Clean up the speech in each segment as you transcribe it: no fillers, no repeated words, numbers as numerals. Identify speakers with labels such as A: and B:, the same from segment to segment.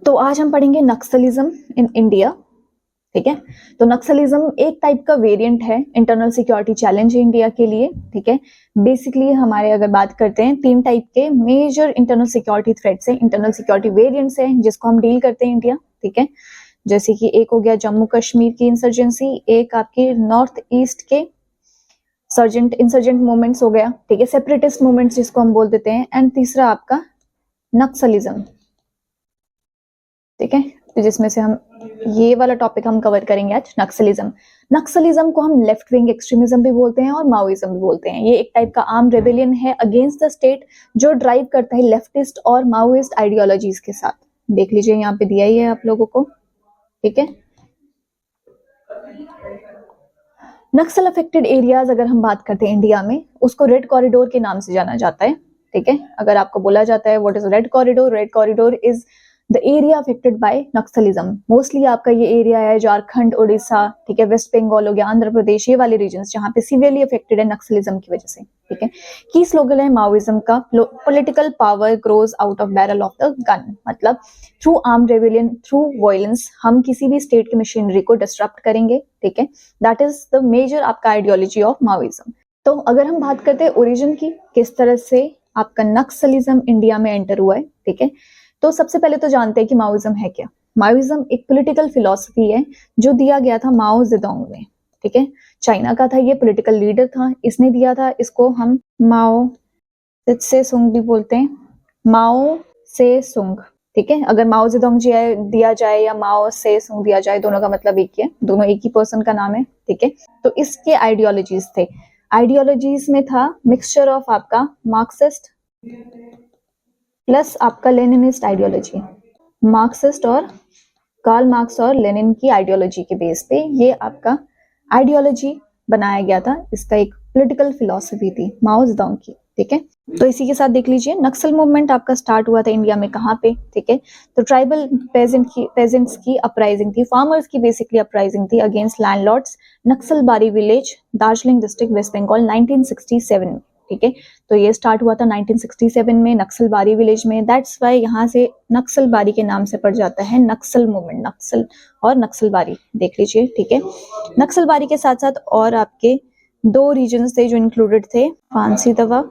A: तो आज हम पढ़ेंगे नक्सलिज्म इन इंडिया। ठीक है, तो नक्सलिज्म एक टाइप का वेरिएंट है, इंटरनल सिक्योरिटी चैलेंज है इंडिया के लिए। ठीक है, बेसिकली हमारे अगर बात करते हैं तीन टाइप के मेजर इंटरनल सिक्योरिटी थ्रेट्स है, इंटरनल सिक्योरिटी वेरिएंट्स है जिसको हम डील करते हैं इंडिया। ठीक है, जैसे कि एक हो गया जम्मू कश्मीर की इंसर्जेंसी, एक आपके नॉर्थ ईस्ट के इंसर्जेंट मूवमेंट्स हो गया। ठीक है, सेपरेटिस्ट मूवमेंट्स जिसको हम बोल देते हैं, एंड तीसरा आपका नक्सलिज्म। ठीक है, तो जिसमें से हम ये वाला टॉपिक हम कवर करेंगे आज, नक्सलिज्म। नक्सलिज्म को हम लेफ्ट विंग एक्सट्रीमिज्म भी बोलते हैं और माओइज्म भी बोलते हैं। ये एक टाइप का आर्म रेबेलियन है अगेंस्ट द स्टेट जो ड्राइव करता है लेफ्टिस्ट और माओइस्ट आइडियोलॉजीज के साथ। देख लीजिए यहाँ पे दिया ही है आप लोगों को। ठीक है, नक्सल अफेक्टेड एरियाज अगर हम बात करते हैं इंडिया में, उसको रेड कॉरिडोर के नाम से जाना जाता है। ठीक है, अगर आपको बोला जाता है what is red corridor is the area affected by Naxalism. Mostly आपका ये एरिया है झारखंड, उड़ीसा, ठीक है, वेस्ट बंगाल हो गया, आंध्र प्रदेश, ये वाले रीजन्स जहाँ पे सीवियरली अफेक्टेड है नक्सलिज्म की वजह से। ठीक है, की स्लोगन है माओइज्म का, political power grows out of barrel of the gun. मतलब through arm rebellion, through violence हम किसी भी स्टेट की मशीनरी को डिस्टर्ब करेंगे। ठीक है, दैट इज द मेजर आपका आइडियोलॉजी ऑफ माओइज्म। तो अगर हम बात करते हैं ओरिजिन की, किस तरह से आपका नक्सलिज्म इंडिया में एंटर हुआ है। ठीक है, तो सबसे पहले तो जानते हैं कि माओइज्म है क्या। माओइज्म एक पॉलिटिकल फिलॉसफी है जो दिया गया था माओ जेडोंग में। ठीक है, चाइना का था, ये पॉलिटिकल लीडर था, इसने दिया था। इसको हम माओ से सुंग भी बोलते हैं, माओ से सुंग। ठीक है, अगर माओ जेडोंग जी दिया जाए या माओ से सुंग दिया जाए, दोनों का मतलब एक ही है, दोनों एक ही पर्सन का नाम है। ठीक है, तो इसके आइडियोलॉजीज थे, आइडियोलॉजीज में था मिक्सचर ऑफ आपका मार्क्सिस्ट प्लस आपका लेनिनिस्ट आइडियोलॉजी। मार्क्सिस्ट और कार्ल मार्क्स और लेनिन की आइडियोलॉजी के बेस पे ये आपका आइडियोलॉजी बनाया गया था। इसका एक पॉलिटिकल फिलॉसफी थी माओ जेडोंग की। ठीक है, तो इसी के साथ देख लीजिए नक्सल मूवमेंट आपका स्टार्ट हुआ था इंडिया में कहाँ पे। ठीक है, तो ट्राइबल पेजेंट्स की अपराइजिंग थी, फार्मर्स की बेसिकली अपराइजिंग थी against landlords. Naxalbari village, Darjeeling district, West Bengal, 1967 में। ठीक है, तो ये स्टार्ट हुआ था 1967 में नक्सलबारी विलेज में। दैट्स वाई यहाँ से नक्सलबारी के नाम से पड़ जाता है नक्सल मूवमेंट, नक्सल और नक्सलबारी देख लीजिए। ठीक है, नक्सलबारी के साथ साथ और आपके दो रीजन्स थे जो इंक्लूडेड थे, फांसी दवा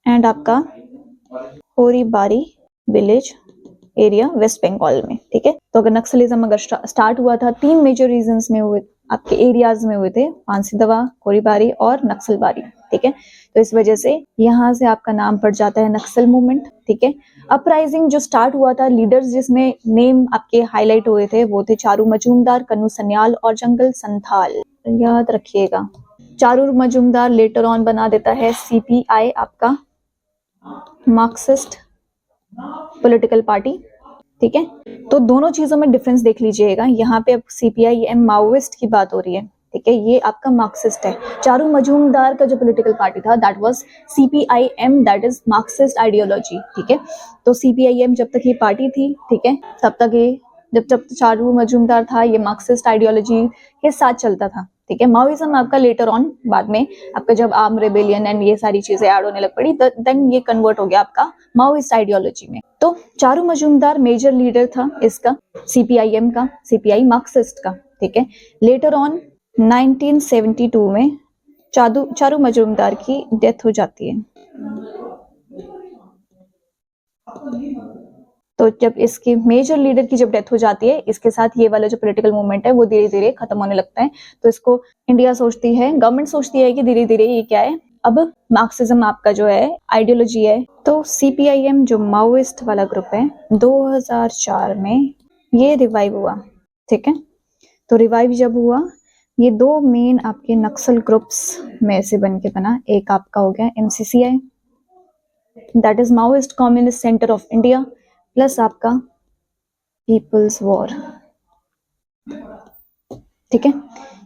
A: एंड आपका होरीबारी विलेज एरिया वेस्ट बंगाल में। ठीक है, तो अगर नक्सलिज्म अगर स्टार्ट हुआ था, तीन मेजर रीजन्स में हुए, आपके एरियाज में हुए थे, फांसी दवा, होरीबारी और नक्सलबारी। ठीक है, तो इस वजह से यहाँ से आपका नाम पड़ जाता है नक्सल मूवमेंट। ठीक है, अपराइजिंग जो स्टार्ट हुआ था, लीडर्स जिसमें नेम आपके हाईलाइट हुए थे वो थे चारू मजूमदार, कन्नू सन्याल और जंगल संथाल। याद रखिएगा, चारू मजूमदार लेटर ऑन बना देता है सीपीआई, आपका मार्क्सिस्ट पॉलिटिकल पार्टी। ठीक है, तो दोनों चीजों में डिफरेंस देख लीजिएगा। यहाँ पे अब सीपीआई-एम माओइस्ट की बात हो रही है। ठीक है, ये आपका मार्क्सिस्ट है। चारू मजूमदार का जो पॉलिटिकल पार्टी था that was CPI-M, that is Marxist ideology. ठीक है, तो सीपीआई-एम जब तक ये पार्टी थी, ठीक है, तब तक ये जब चारू मजूमदार था, ये मार्क्सिस्ट आइडियोलॉजी के साथ चलता था। ठीक है, माओइज्म आपका लेटर ऑन बाद में आपका जब आर्म रेबेलियन एंड ये सारी चीजें ऐड होने लग पड़ी, देन ये कन्वर्ट हो गया आपका माओइस्ट आइडियोलॉजी में। तो चारू मजूमदार मेजर लीडर था इसका, सीपीआई-एम का, सीपीआई मार्क्सिस्ट का। ठीक है, लेटर ऑन 1972 में चारू मजूमदार की डेथ हो जाती है। तो जब इसकी मेजर लीडर की जब डेथ हो जाती है, इसके साथ ये वाला जो पॉलिटिकल मूवमेंट है वो धीरे धीरे खत्म होने लगता है। तो इसको इंडिया सोचती है, गवर्नमेंट सोचती है कि धीरे धीरे ये क्या है, अब मार्क्सिज्म आपका जो है आइडियोलॉजी है। तो सीपीआई-एम जो माओइस्ट वाला ग्रुप है, 2004 में ये रिवाइव हुआ। ठीक है, तो रिवाइव जब हुआ, ये दो मेन आपके नक्सल ग्रुप्स में से बन के बना। एक आपका हो गया MCCI, that is Maoist communist centre of India, प्लस आपका पीपल्स वॉर। ठीक है,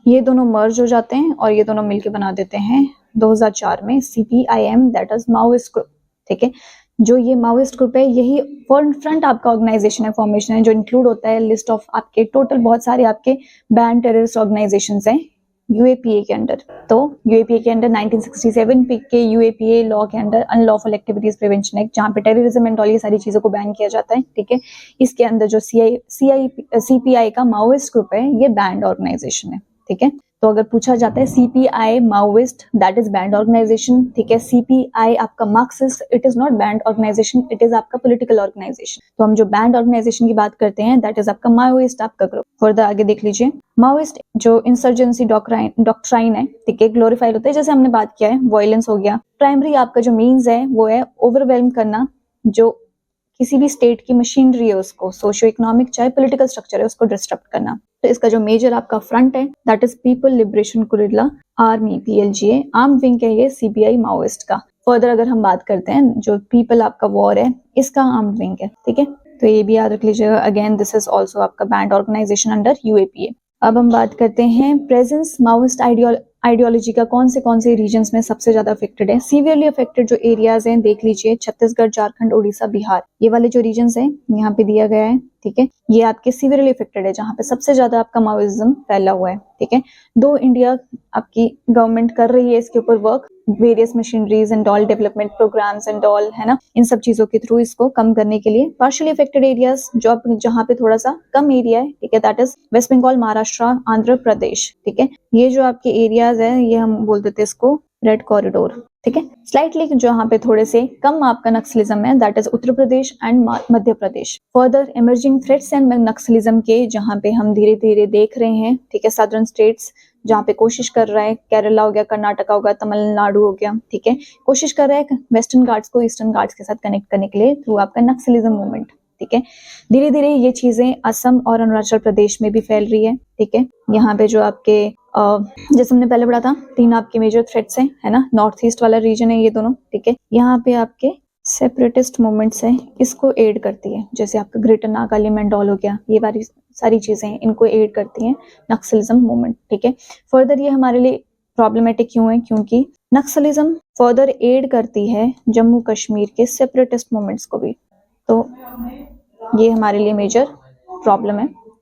A: ये दोनों मर्ज हो जाते हैं और ये दोनों मिलके बना देते हैं 2004 में CPI-M, that is Maoist group. ठीक है, जो ये माओइस्ट ग्रुप है, यही फ्रंट आपका ऑर्गेनाइजेशन है, फॉर्मेशन है, जो इंक्लूड होता है लिस्ट ऑफ आपके टोटल बहुत सारे आपके बैन टेररिस्ट ऑर्गेनाइजेशंस हैं यूएपीए के अंडर। तो यूएपीए के अंडर 1967 के यूएपीए लॉ के under unlawful activities prevention act, जहाँ पे टेररिज्म एंड ऑल ये सारी चीजों को बैन किया जाता है, ठीक है। इसके अंदर जो सीपीआई का माओइस्ट ग्रुप है, ये बैंड ऑर्गेनाइजेशन है, ठीक है। तो अगर पूछा जाता है CPI Maoist, that is banned organisation, ठीक है। सीपीआई आपका Marxist, it is not banned organisation, it is आपका पॉलिटिकल ऑर्गेनाइजेशन। तो हम जो बैंड ऑर्गेनाइजेशन की बात करते हैं, दैट इज आपका माओइस्ट आपका ग्रुप। फर्दर आगे देख लीजिए, माओइस्ट जो इंसर्जेंसी डॉक्ट्राइन है, ठीक है, ग्लोरीफाइड होता है, जैसे हमने बात किया है, वायलेंस हो गया। प्राइमरी आपका जो मीन्स है वो है ओवरवेलम करना, जो किसी भी स्टेट की मशीनरी है उसको, सोशियो इकोनॉमिक चाहे पॉलिटिकल स्ट्रक्चर है उसको डिस्टर्ब करना। तो इसका जो मेजर आपका फ्रंट है, that is people liberation guerrilla army, PLGA, arm wing है ये सीपीआई माओइस्ट का। फर्दर अगर हम बात करते हैं, जो पीपल आपका वॉर है, इसका आर्म विंग है, ठीक है। तो ये भी याद रख लीजिएगा। अगेन दिस इज ऑल्सो आपका बैंड ऑर्गेनाइजेशन अंडर यूएपीए। अब हम बात करते हैं प्रेजेंस माओइस्ट आइडियोलॉजी का कौन से रीजन्स में सबसे ज्यादा अफेक्टेड है। सीवियरली अफेक्टेड जो एरियाज हैं देख लीजिए, छत्तीसगढ़, झारखंड, उड़ीसा, बिहार, ये वाले जो रीजन्स हैं यहाँ पे दिया गया है, ठीक है। ये आपके सीवियरली अफेक्टेड है, जहाँ पे सबसे ज्यादा आपका माओइज्म फैला हुआ है, ठीक है। दो इंडिया आपकी गवर्नमेंट कर रही है इसके ऊपर work, various machineries and all, development programs and all, है ना, इन सब चीजों के थ्रू इसको कम करने के लिए। पार्शियली अफेक्टेड एरियाज जो जहाँ पे थोड़ा सा कम एरिया है, ठीक है, that is West Bengal, Maharashtra, Andhra Pradesh, ठीक है। ये जो आपके एरियाज है, ये हम बोल देते हैं इसको रेड कॉरिडोर, ठीक है। स्लाइटली जहाँ पे थोड़े से कम आपका नक्सलिज्म है, that is Uttar Pradesh and Madhya Pradesh. Further emerging threats and Naxalism के जहाँ पे हम धीरे धीरे देख रहे हैं, ठीक है, सदर्न स्टेट्स जहाँ पे कोशिश कर रहा है, केरला हो गया, कर्नाटका हो गया, तमिलनाडु हो गया, ठीक है, कोशिश कर रहा है वेस्टर्न घाट्स को ईस्टर्न घाट्स के साथ कनेक्ट करने के लिए थ्रू आपका नक्सलिज्म मूवमेंट, ठीक है। धीरे धीरे ये चीजें असम और अरुणाचल प्रदेश में भी फैल रही है, ठीक है। यहाँ पे जो आपके जैसे हमने पहले पढ़ा था, 3 आपके मेजर थ्रेट्स हैं, है ना, नॉर्थ ईस्ट वाला रीजन है ये दोनों, ठीक है। यहाँ पे आपके सेपरेटिस्ट मूवमेंट्स हैं, इसको एड करती है, जैसे आपका ग्रेटर नागालैंड एंड ऑल हो गया, ये वाली सारी चीजें हैं, इनको एड करती हैं नक्सलिज्म मूवमेंट, ठीक है। फर्दर ये हमारे लिए प्रॉब्लमेटिक क्यों है, क्योंकि नक्सलिज्म फर्दर एड करती है जम्मू कश्मीर के सेपरेटिस्ट मूवमेंट्स को भी, तो ये हमारे लिए मेजर प्रॉब्लम है।